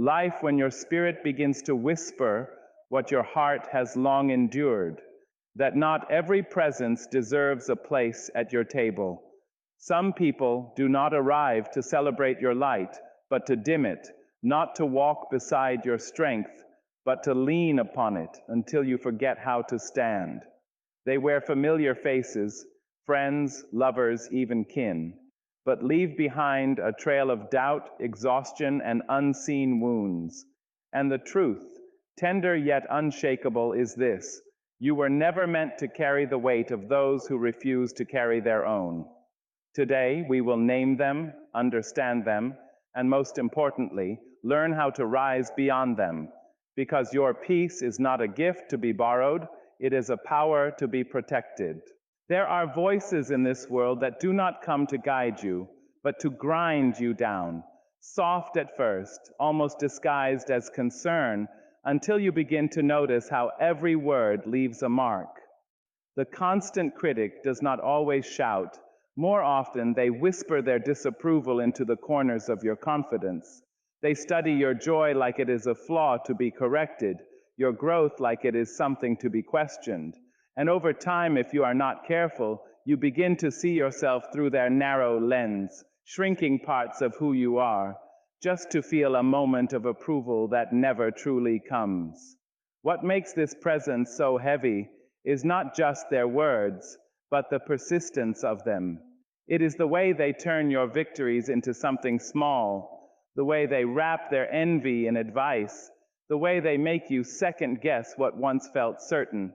life when your spirit begins to whisper what your heart has long endured, that not every presence deserves a place at your table. Some people do not arrive to celebrate your light, but to dim it, not to walk beside your strength, but to lean upon it until you forget how to stand. They wear familiar faces, friends, lovers, even kin, but leave behind a trail of doubt, exhaustion, and unseen wounds. And the truth, tender yet unshakable, is this: you were never meant to carry the weight of those who refuse to carry their own. Today, we will name them, understand them, and most importantly, learn how to rise beyond them, because your peace is not a gift to be borrowed, it is a power to be protected. There are voices in this world that do not come to guide you, but to grind you down, soft at first, almost disguised as concern, until you begin to notice how every word leaves a mark. The constant critic does not always shout. More often, they whisper their disapproval into the corners of your confidence. They study your joy like it is a flaw to be corrected, your growth like it is something to be questioned. And over time, if you are not careful, you begin to see yourself through their narrow lens, shrinking parts of who you are, just to feel a moment of approval that never truly comes. What makes this presence so heavy is not just their words, but the persistence of them. It is the way they turn your victories into something small, the way they wrap their envy in advice, the way they make you second-guess what once felt certain.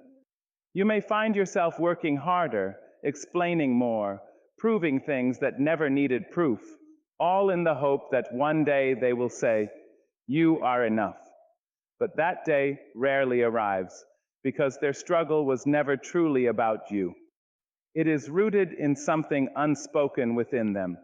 You may find yourself working harder, explaining more, proving things that never needed proof, all in the hope that one day they will say, "You are enough." But that day rarely arrives, because their struggle was never truly about you. It is rooted in something unspoken within them,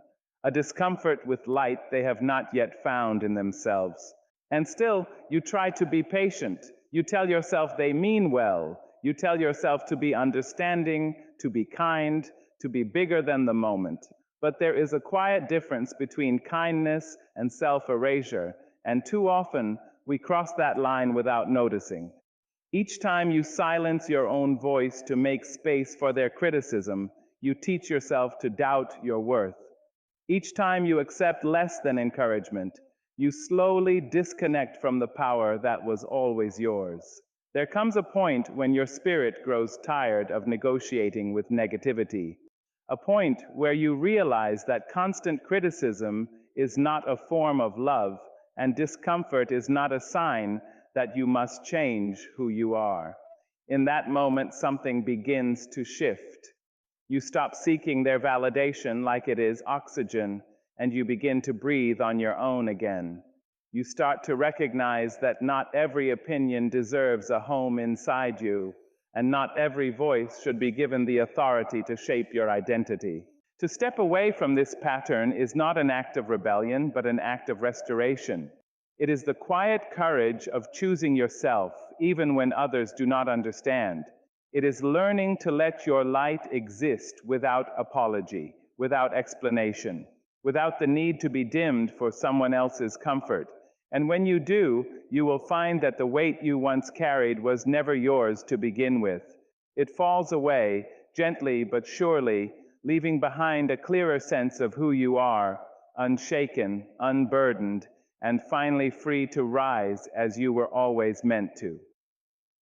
a discomfort with light they have not yet found in themselves. And still, you try to be patient. You tell yourself they mean well. You tell yourself to be understanding, to be kind, to be bigger than the moment. But there is a quiet difference between kindness and self-erasure, and too often we cross that line without noticing. Each time you silence your own voice to make space for their criticism, you teach yourself to doubt your worth. Each time you accept less than encouragement, you slowly disconnect from the power that was always yours. There comes a point when your spirit grows tired of negotiating with negativity, a point where you realize that constant criticism is not a form of love, and discomfort is not a sign that you must change who you are. In that moment, something begins to shift. You stop seeking their validation like it is oxygen, and you begin to breathe on your own again. You start to recognize that not every opinion deserves a home inside you, and not every voice should be given the authority to shape your identity. To step away from this pattern is not an act of rebellion, but an act of restoration. It is the quiet courage of choosing yourself, even when others do not understand. It is learning to let your light exist without apology, without explanation, without the need to be dimmed for someone else's comfort. And when you do, you will find that the weight you once carried was never yours to begin with. It falls away, gently but surely, leaving behind a clearer sense of who you are, unshaken, unburdened, and finally free to rise as you were always meant to.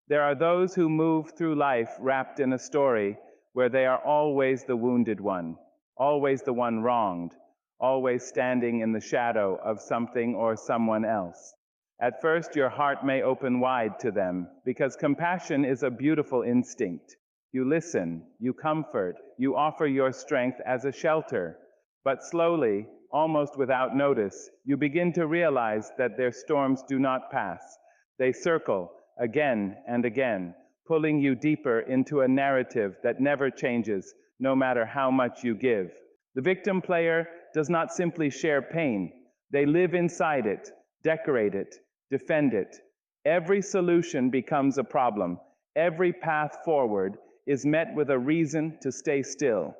There are those who move through life wrapped in a story where they are always the wounded one, always the one wronged, always standing in the shadow of something or someone else. At first, your heart may open wide to them, because compassion is a beautiful instinct. You listen, you comfort, you offer your strength as a shelter. But slowly, almost without notice, you begin to realize that their storms do not pass. They circle again and again, pulling you deeper into a narrative that never changes, no matter how much you give. The victim player does not simply share pain. They live inside it, decorate it, defend it. Every solution becomes a problem. Every path forward is met with a reason to stay still.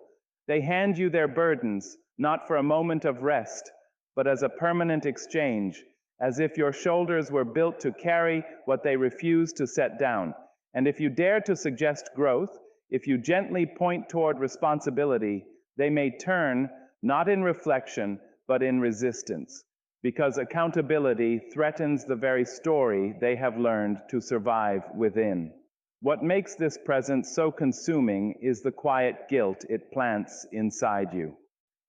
They hand you their burdens, not for a moment of rest, but as a permanent exchange, as if your shoulders were built to carry what they refuse to set down. And if you dare to suggest growth, if you gently point toward responsibility, they may turn, not in reflection, but in resistance, because accountability threatens the very story they have learned to survive within. What makes this presence so consuming is the quiet guilt it plants inside you.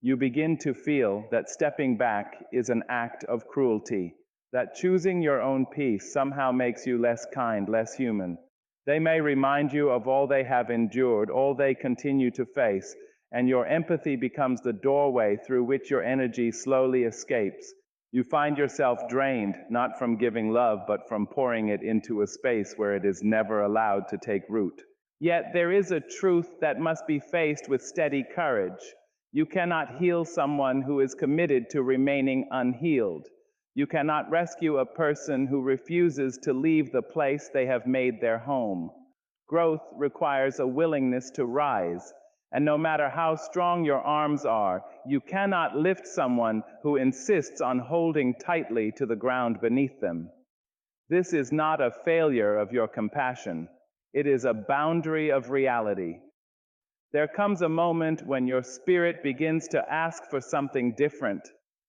You begin to feel that stepping back is an act of cruelty, that choosing your own peace somehow makes you less kind, less human. They may remind you of all they have endured, all they continue to face, and your empathy becomes the doorway through which your energy slowly escapes. You find yourself drained, not from giving love, but from pouring it into a space where it is never allowed to take root. Yet there is a truth that must be faced with steady courage. You cannot heal someone who is committed to remaining unhealed. You cannot rescue a person who refuses to leave the place they have made their home. Growth requires a willingness to rise. And no matter how strong your arms are, you cannot lift someone who insists on holding tightly to the ground beneath them. This is not a failure of your compassion. It is a boundary of reality. There comes a moment when your spirit begins to ask for something different.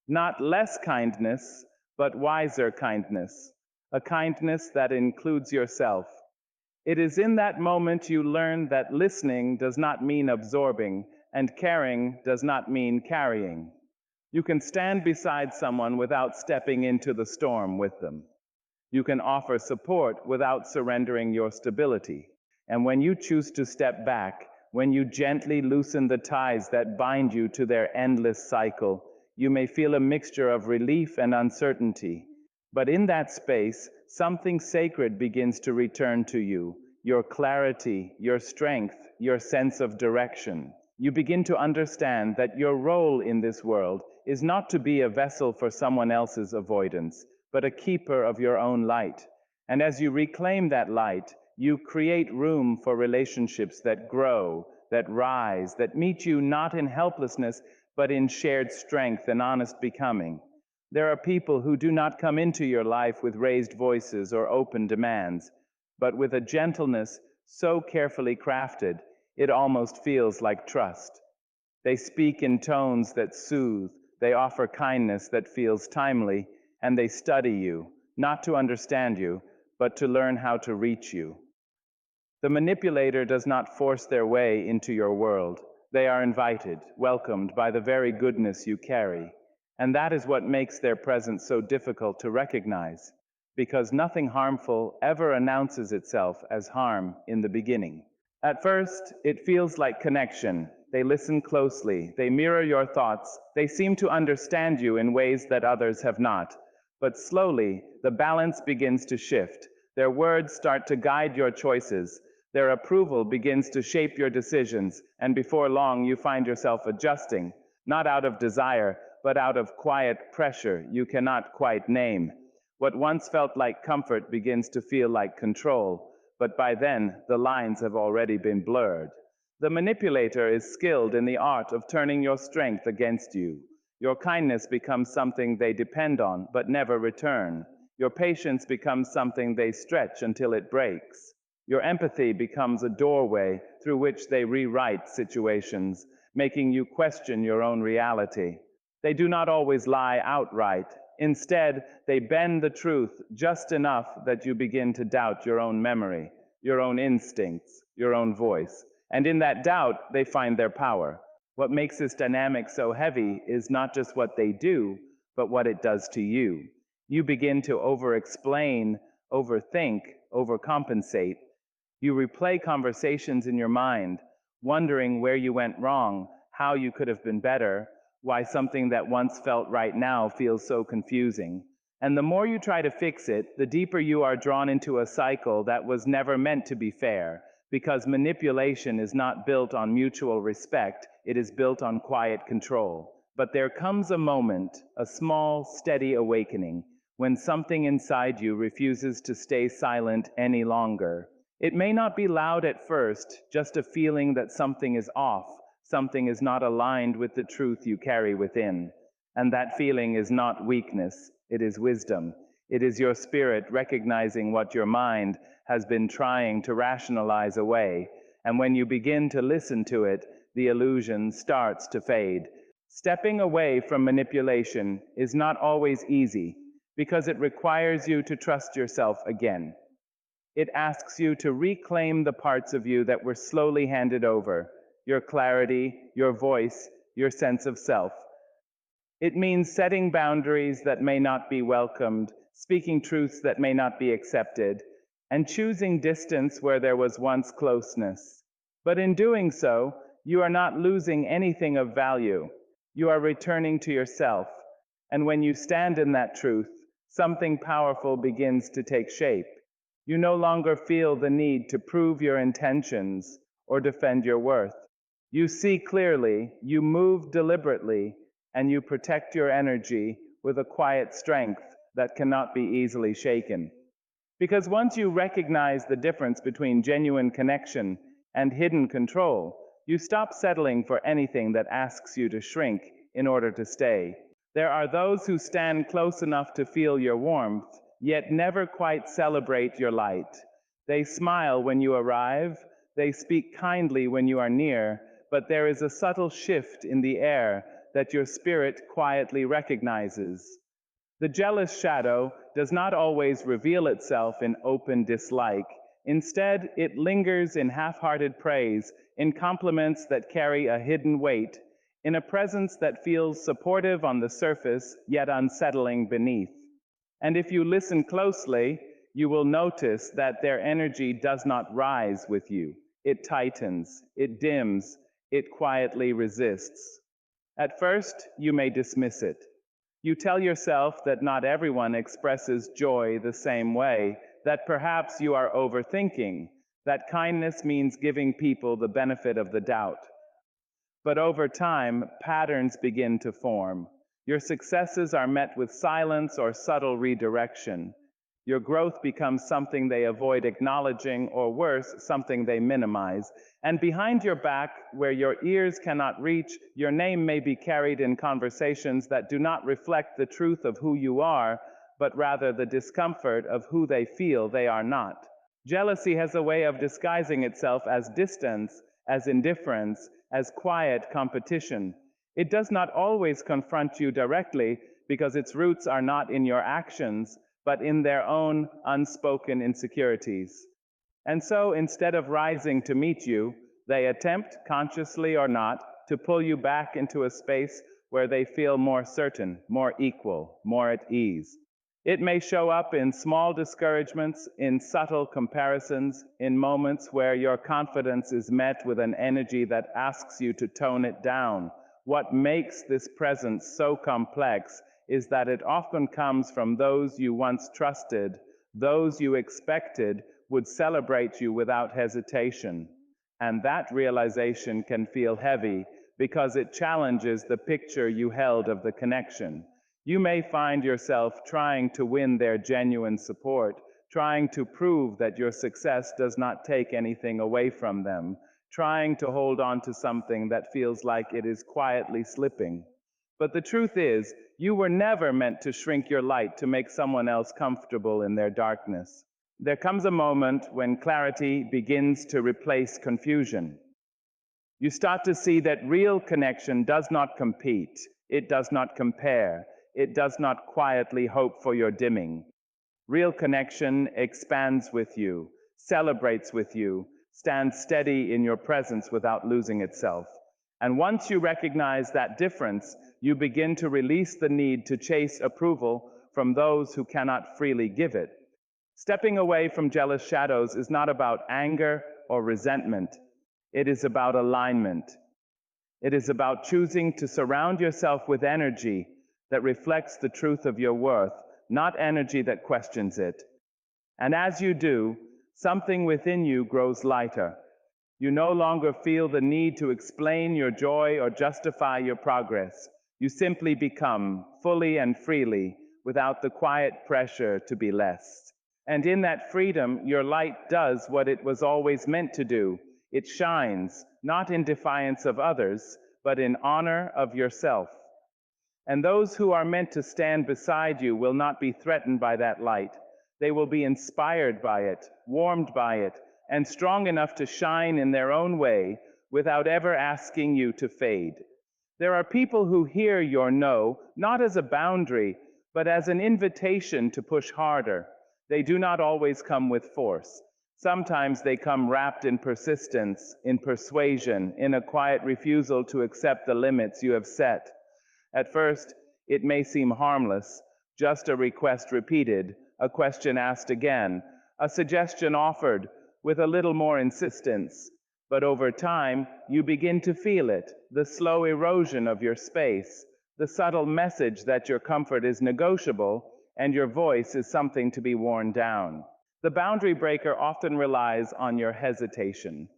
Not less kindness, but wiser kindness. A kindness that includes yourself. It is in that moment you learn that listening does not mean absorbing, and caring does not mean carrying. You can stand beside someone without stepping into the storm with them. You can offer support without surrendering your stability. And when you choose to step back, when you gently loosen the ties that bind you to their endless cycle, you may feel a mixture of relief and uncertainty. But in that space, something sacred begins to return to you, your clarity, your strength, your sense of direction. You begin to understand that your role in this world is not to be a vessel for someone else's avoidance, but a keeper of your own light. And as you reclaim that light, you create room for relationships that grow, that rise, that meet you not in helplessness, but in shared strength and honest becoming. There are people who do not come into your life with raised voices or open demands, but with a gentleness so carefully crafted, it almost feels like trust. They speak in tones that soothe, they offer kindness that feels timely, and they study you, not to understand you, but to learn how to reach you. The manipulator does not force their way into your world. They are invited, welcomed by the very goodness you carry. And that is what makes their presence so difficult to recognize, because nothing harmful ever announces itself as harm in the beginning. At first, it feels like connection. They listen closely, they mirror your thoughts, they seem to understand you in ways that others have not. But slowly, the balance begins to shift. Their words start to guide your choices. Their approval begins to shape your decisions, and before long you find yourself adjusting, not out of desire, but out of quiet pressure you cannot quite name. What once felt like comfort begins to feel like control, but by then the lines have already been blurred. The manipulator is skilled in the art of turning your strength against you. Your kindness becomes something they depend on but never return. Your patience becomes something they stretch until it breaks. Your empathy becomes a doorway through which they rewrite situations, making you question your own reality. They do not always lie outright. Instead, they bend the truth just enough that you begin to doubt your own memory, your own instincts, your own voice. And in that doubt, they find their power. What makes this dynamic so heavy is not just what they do, but what it does to you. You begin to over-explain, overthink, overcompensate. You replay conversations in your mind, wondering where you went wrong, how you could have been better, why something that once felt right now feels so confusing. And the more you try to fix it, the deeper you are drawn into a cycle that was never meant to be fair, because manipulation is not built on mutual respect, it is built on quiet control. But there comes a moment, a small, steady awakening, when something inside you refuses to stay silent any longer. It may not be loud at first, just a feeling that something is off, something is not aligned with the truth you carry within. And that feeling is not weakness, It is wisdom. It is your spirit recognizing what your mind has been trying to rationalize away. And when you begin to listen to it, the illusion starts to fade. Stepping away from manipulation is not always easy because it requires you to trust yourself again. It asks you to reclaim the parts of you that were slowly handed over, your clarity, your voice, your sense of self. It means setting boundaries that may not be welcomed, speaking truths that may not be accepted, and choosing distance where there was once closeness. But in doing so, you are not losing anything of value. You are returning to yourself. And when you stand in that truth, something powerful begins to take shape. You no longer feel the need to prove your intentions or defend your worth. You see clearly, you move deliberately, and you protect your energy with a quiet strength that cannot be easily shaken. Because once you recognize the difference between genuine connection and hidden control, you stop settling for anything that asks you to shrink in order to stay. There are those who stand close enough to feel your warmth, yet never quite celebrate your light. They smile when you arrive, they speak kindly when you are near, but there is a subtle shift in the air that your spirit quietly recognizes. The jealous shadow does not always reveal itself in open dislike. Instead, it lingers in half-hearted praise, in compliments that carry a hidden weight, in a presence that feels supportive on the surface, yet unsettling beneath. And if you listen closely, you will notice that their energy does not rise with you. It tightens, it dims, it quietly resists. At first, you may dismiss it. You tell yourself that not everyone expresses joy the same way, that perhaps you are overthinking, that kindness means giving people the benefit of the doubt. But over time, patterns begin to form. Your successes are met with silence or subtle redirection. Your growth becomes something they avoid acknowledging, or worse, something they minimize. And behind your back, where your ears cannot reach, your name may be carried in conversations that do not reflect the truth of who you are, but rather the discomfort of who they feel they are not. Jealousy has a way of disguising itself as distance, as indifference, as quiet competition. It does not always confront you directly because its roots are not in your actions, but in their own unspoken insecurities. And so, instead of rising to meet you, they attempt, consciously or not, to pull you back into a space where they feel more certain, more equal, more at ease. It may show up in small discouragements, in subtle comparisons, in moments where your confidence is met with an energy that asks you to tone it down. What makes this presence so complex is that it often comes from those you once trusted, those you expected would celebrate you without hesitation. And that realization can feel heavy because it challenges the picture you held of the connection. You may find yourself trying to win their genuine support, trying to prove that your success does not take anything away from them, trying to hold on to something that feels like it is quietly slipping. But the truth is, you were never meant to shrink your light to make someone else comfortable in their darkness. There comes a moment when clarity begins to replace confusion. You start to see that real connection does not compete, it does not compare, it does not quietly hope for your dimming. Real connection expands with you, celebrates with you, stands steady in your presence without losing itself. And once you recognize that difference, you begin to release the need to chase approval from those who cannot freely give it. Stepping away from jealous shadows is not about anger or resentment. It is about alignment. It is about choosing to surround yourself with energy that reflects the truth of your worth, not energy that questions it. And as you do, something within you grows lighter. You no longer feel the need to explain your joy or justify your progress. You simply become, fully and freely, without the quiet pressure to be less. And in that freedom, your light does what it was always meant to do. It shines, not in defiance of others, but in honor of yourself. And those who are meant to stand beside you will not be threatened by that light. They will be inspired by it, warmed by it, and strong enough to shine in their own way without ever asking you to fade. There are people who hear your no not as a boundary, but as an invitation to push harder. They do not always come with force. Sometimes they come wrapped in persistence, in persuasion, in a quiet refusal to accept the limits you have set. At first, it may seem harmless, just a request repeated, a question asked again, a suggestion offered with a little more insistence. But over time, you begin to feel it, the slow erosion of your space, the subtle message that your comfort is negotiable and your voice is something to be worn down. The boundary breaker often relies on your hesitation.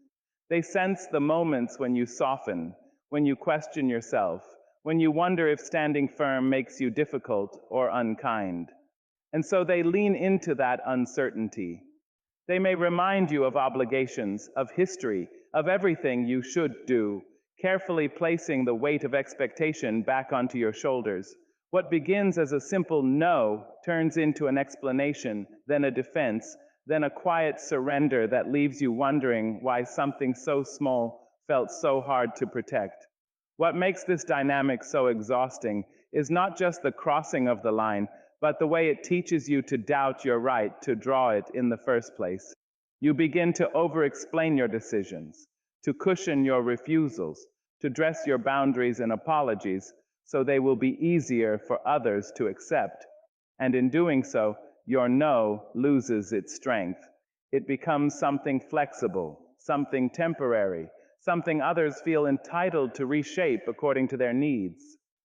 They sense the moments when you soften, when you question yourself, when you wonder if standing firm makes you difficult or unkind. And so they lean into that uncertainty. They may remind you of obligations, of history, of everything you should do, carefully placing the weight of expectation back onto your shoulders. What begins as a simple no turns into an explanation, then a defense, then a quiet surrender that leaves you wondering why something so small felt so hard to protect. What makes this dynamic so exhausting is not just the crossing of the line, but the way it teaches you to doubt your right to draw it in the first place. You begin to over-explain your decisions, to cushion your refusals, to dress your boundaries in apologies so they will be easier for others to accept. And in doing so, your no loses its strength. It becomes something flexible, something temporary, something others feel entitled to reshape according to their needs.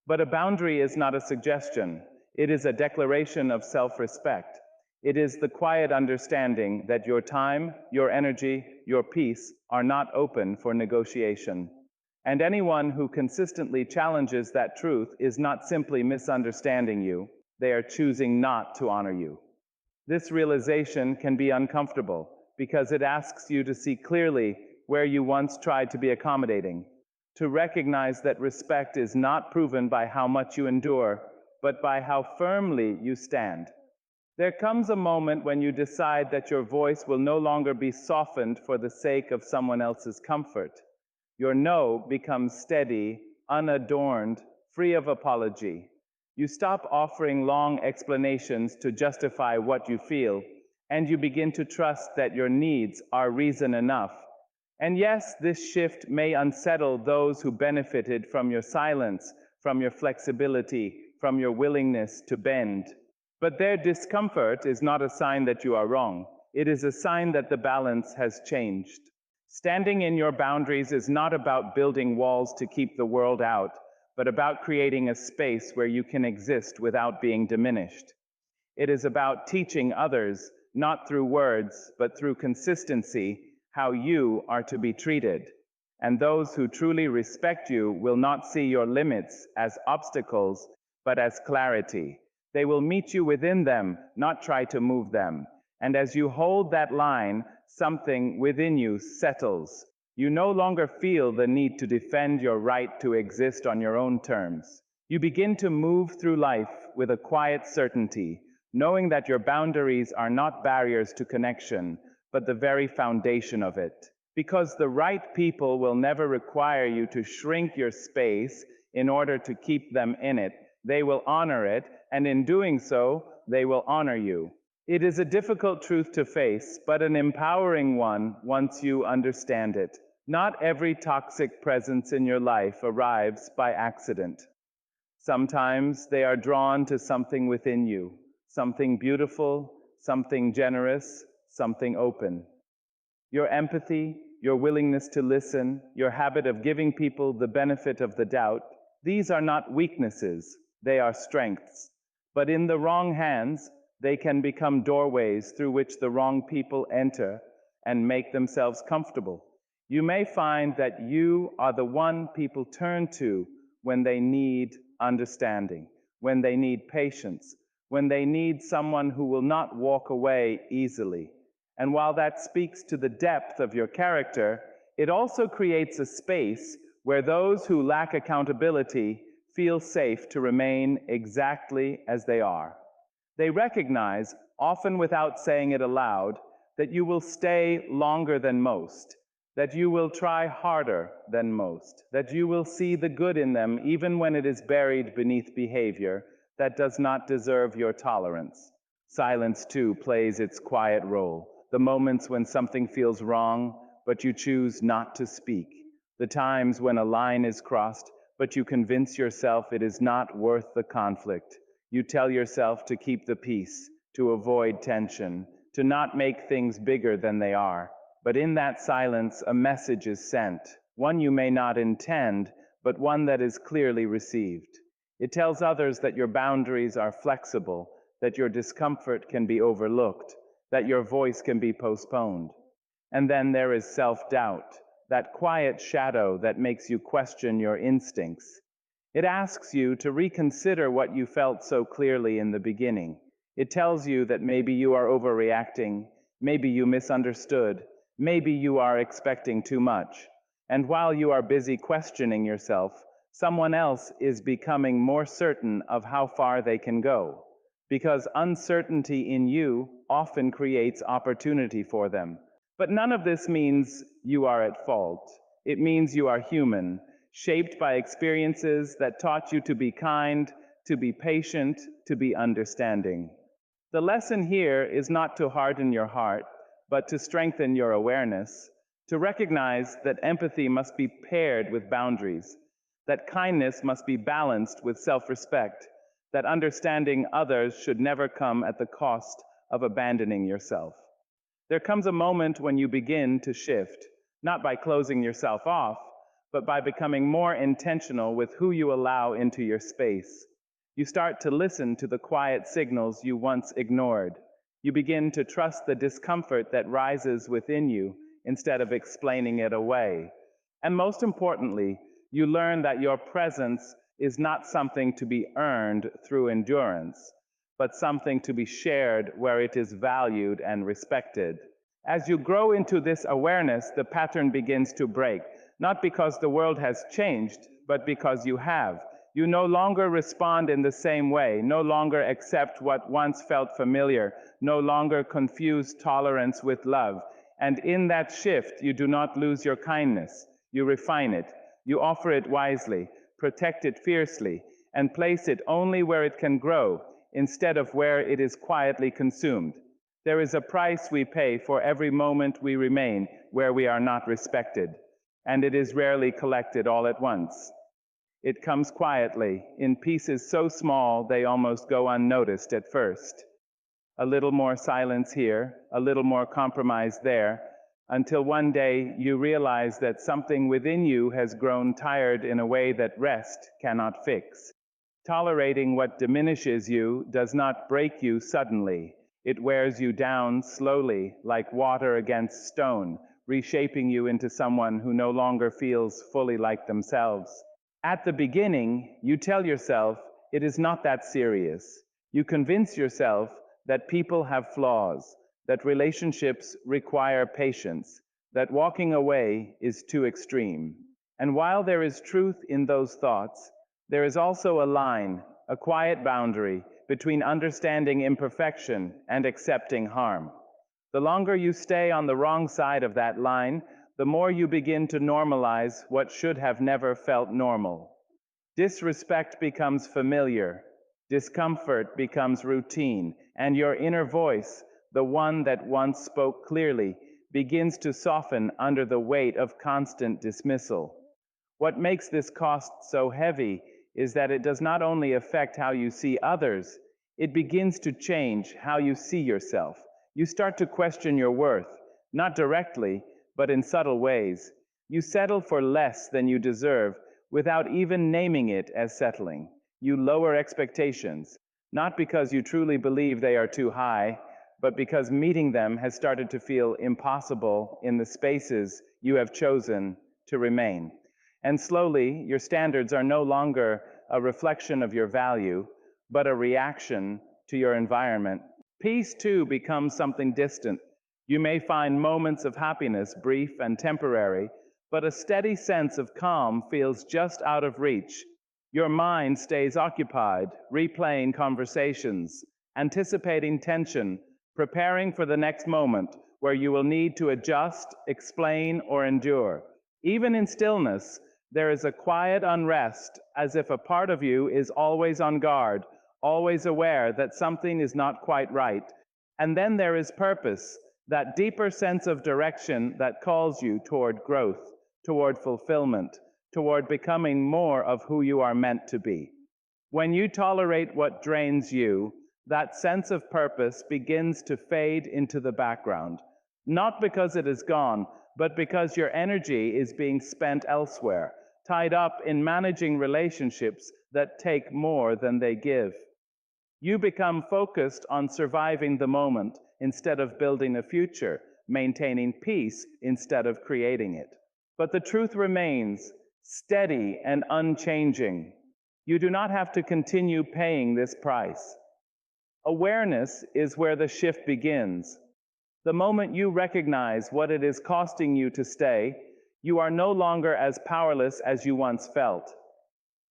But a boundary is not a suggestion. It is a declaration of self-respect. It is the quiet understanding that your time, your energy, your peace are not open for negotiation. And anyone who consistently challenges that truth is not simply misunderstanding you, they are choosing not to honor you. This realization can be uncomfortable because it asks you to see clearly where you once tried to be accommodating, to recognize that respect is not proven by how much you endure, but by how firmly you stand. There comes a moment when you decide that your voice will no longer be softened for the sake of someone else's comfort. Your no becomes steady, unadorned, free of apology. You stop offering long explanations to justify what you feel, and you begin to trust that your needs are reason enough. And yes, this shift may unsettle those who benefited from your silence, from your flexibility, from your willingness to bend. But their discomfort is not a sign that you are wrong. It is a sign that the balance has changed. Standing in your boundaries is not about building walls to keep the world out, but about creating a space where you can exist without being diminished. It is about teaching others, not through words, but through consistency, how you are to be treated. And those who truly respect you will not see your limits as obstacles, but as clarity. They will meet you within them, not try to move them. And as you hold that line, something within you settles. You no longer feel the need to defend your right to exist on your own terms. You begin to move through life with a quiet certainty, knowing that your boundaries are not barriers to connection, but the very foundation of it. Because the right people will never require you to shrink your space in order to keep them in it. They will honor it, and in doing so, they will honor you. It is a difficult truth to face, but an empowering one once you understand it. Not every toxic presence in your life arrives by accident. Sometimes they are drawn to something within you, something beautiful, something generous, something open. Your empathy, your willingness to listen, your habit of giving people the benefit of the doubt, these are not weaknesses, they are strengths. But in the wrong hands, they can become doorways through which the wrong people enter and make themselves comfortable. You may find that you are the one people turn to when they need understanding, when they need patience, when they need someone who will not walk away easily. And while that speaks to the depth of your character, it also creates a space where those who lack accountability feel safe to remain exactly as they are. They recognize, often without saying it aloud, that you will stay longer than most, that you will try harder than most, that you will see the good in them even when it is buried beneath behavior that does not deserve your tolerance. Silence, too, plays its quiet role. The moments when something feels wrong, but you choose not to speak. The times when a line is crossed, but you convince yourself it is not worth the conflict. You tell yourself to keep the peace, to avoid tension, to not make things bigger than they are. But in that silence, a message is sent, one you may not intend, but one that is clearly received. It tells others that your boundaries are flexible, that your discomfort can be overlooked, that your voice can be postponed. And then there is self-doubt, that quiet shadow that makes you question your instincts. It asks you to reconsider what you felt so clearly in the beginning. It tells you that maybe you are overreacting, maybe you misunderstood, maybe you are expecting too much. And while you are busy questioning yourself, someone else is becoming more certain of how far they can go. Because uncertainty in you often creates opportunity for them. But none of this means you are at fault. It means you are human, shaped by experiences that taught you to be kind, to be patient, to be understanding. The lesson here is not to harden your heart, but to strengthen your awareness, to recognize that empathy must be paired with boundaries, that kindness must be balanced with self-respect, that understanding others should never come at the cost of abandoning yourself. There comes a moment when you begin to shift, not by closing yourself off, but by becoming more intentional with who you allow into your space. You start to listen to the quiet signals you once ignored. You begin to trust the discomfort that rises within you instead of explaining it away. And most importantly, you learn that your presence is not something to be earned through endurance, but something to be shared where it is valued and respected. As you grow into this awareness, the pattern begins to break, not because the world has changed, but because you have. You no longer respond in the same way, no longer accept what once felt familiar, no longer confuse tolerance with love. And in that shift, you do not lose your kindness. You refine it. You offer it wisely, protect it fiercely, and place it only where it can grow, instead of where it is quietly consumed. There is a price we pay for every moment we remain where we are not respected, and it is rarely collected all at once. It comes quietly, in pieces so small they almost go unnoticed at first. A little more silence here, a little more compromise there, until one day you realize that something within you has grown tired in a way that rest cannot fix. Tolerating what diminishes you does not break you suddenly. It wears you down slowly, like water against stone, reshaping you into someone who no longer feels fully like themselves. At the beginning, you tell yourself it is not that serious. You convince yourself that people have flaws, that relationships require patience, that walking away is too extreme. And while there is truth in those thoughts, there is also a line, a quiet boundary between understanding imperfection and accepting harm. The longer you stay on the wrong side of that line, the more you begin to normalize what should have never felt normal. Disrespect becomes familiar, discomfort becomes routine, and your inner voice, the one that once spoke clearly, begins to soften under the weight of constant dismissal. What makes this cost so heavy is that it does not only affect how you see others, it begins to change how you see yourself. You start to question your worth, not directly, but in subtle ways. You settle for less than you deserve without even naming it as settling. You lower expectations, not because you truly believe they are too high, but because meeting them has started to feel impossible in the spaces you have chosen to remain. And slowly, your standards are no longer a reflection of your value, but a reaction to your environment. Peace, too, becomes something distant. You may find moments of happiness, brief and temporary, but a steady sense of calm feels just out of reach. Your mind stays occupied, replaying conversations, anticipating tension, preparing for the next moment where you will need to adjust, explain, or endure. Even in stillness, there is a quiet unrest, as if a part of you is always on guard, always aware that something is not quite right. And then there is purpose, that deeper sense of direction that calls you toward growth, toward fulfillment, toward becoming more of who you are meant to be. When you tolerate what drains you, that sense of purpose begins to fade into the background, not because it is gone, but because your energy is being spent elsewhere, tied up in managing relationships that take more than they give. You become focused on surviving the moment instead of building a future, maintaining peace instead of creating it. But the truth remains steady and unchanging. You do not have to continue paying this price. Awareness is where the shift begins. The moment you recognize what it is costing you to stay, you are no longer as powerless as you once felt.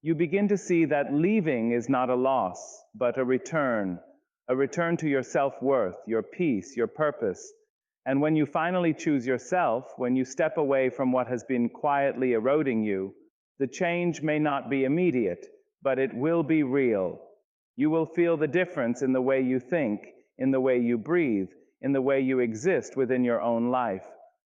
You begin to see that leaving is not a loss, but a return to your self-worth, your peace, your purpose. And when you finally choose yourself, when you step away from what has been quietly eroding you, the change may not be immediate, but it will be real. You will feel the difference in the way you think, in the way you breathe, in the way you exist within your own life.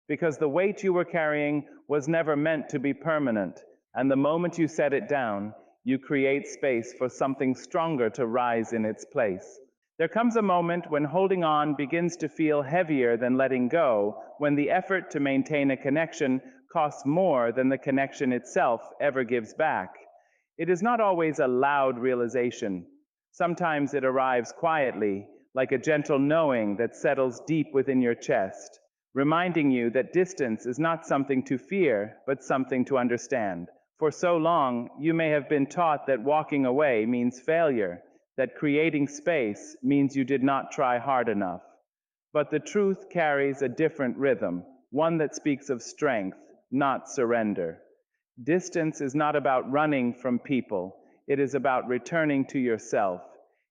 Because the weight you were carrying was never meant to be permanent. And the moment you set it down, you create space for something stronger to rise in its place. There comes a moment when holding on begins to feel heavier than letting go, when the effort to maintain a connection costs more than the connection itself ever gives back. It is not always a loud realization. Sometimes it arrives quietly, like a gentle knowing that settles deep within your chest, reminding you that distance is not something to fear, but something to understand. For so long, you may have been taught that walking away means failure, that creating space means you did not try hard enough. But the truth carries a different rhythm, one that speaks of strength, not surrender. Distance is not about running from people, it is about returning to yourself.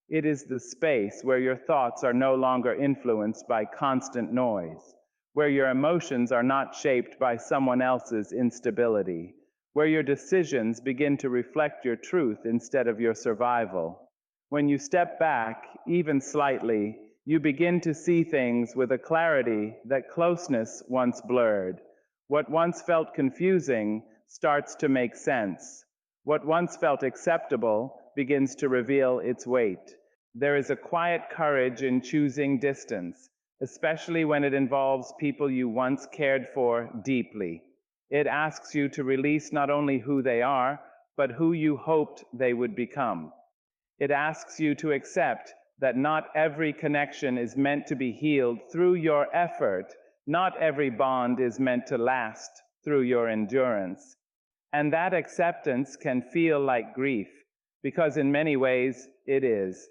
It is the space where your thoughts are no longer influenced by constant noise, where your emotions are not shaped by someone else's instability, where your decisions begin to reflect your truth instead of your survival. When you step back, even slightly, you begin to see things with a clarity that closeness once blurred. What once felt confusing starts to make sense. What once felt acceptable begins to reveal its weight. There is a quiet courage in choosing distance, especially when it involves people you once cared for deeply. It asks you to release not only who they are, but who you hoped they would become. It asks you to accept that not every connection is meant to be healed through your effort. Not every bond is meant to last through your endurance. And that acceptance can feel like grief, because in many ways it is.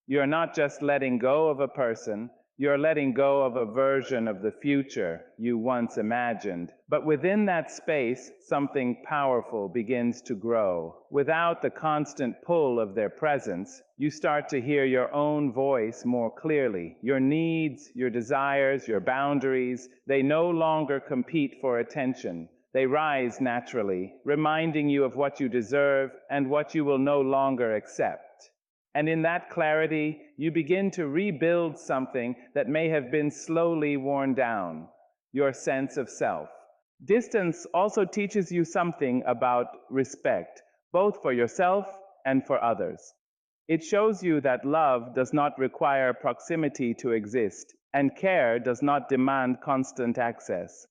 You're not just letting go of a person, you're letting go of a version of the future you once imagined. But within that space, something powerful begins to grow. Without the constant pull of their presence, you start to hear your own voice more clearly. Your needs, your desires, your boundaries, they no longer compete for attention. They rise naturally, reminding you of what you deserve and what you will no longer accept. And in that clarity, you begin to rebuild something that may have been slowly worn down, your sense of self. Distance also teaches you something about respect, both for yourself and for others. It shows you that love does not require proximity to exist, and care does not demand constant access.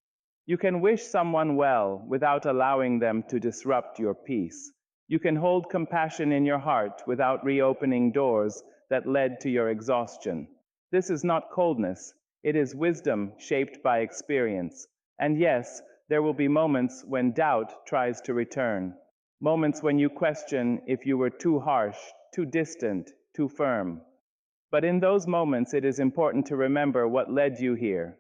You can wish someone well without allowing them to disrupt your peace. You can hold compassion in your heart without reopening doors that led to your exhaustion. This is not coldness, it is wisdom shaped by experience. And yes, there will be moments when doubt tries to return, moments when you question if you were too harsh, too distant, too firm. But in those moments, it is important to remember what led you here.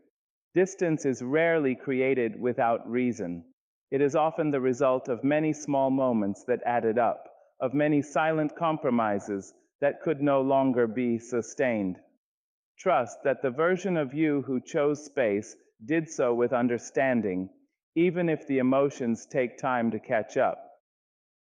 Distance is rarely created without reason. It is often the result of many small moments that added up, of many silent compromises that could no longer be sustained. Trust that the version of you who chose space did so with understanding, even if the emotions take time to catch up.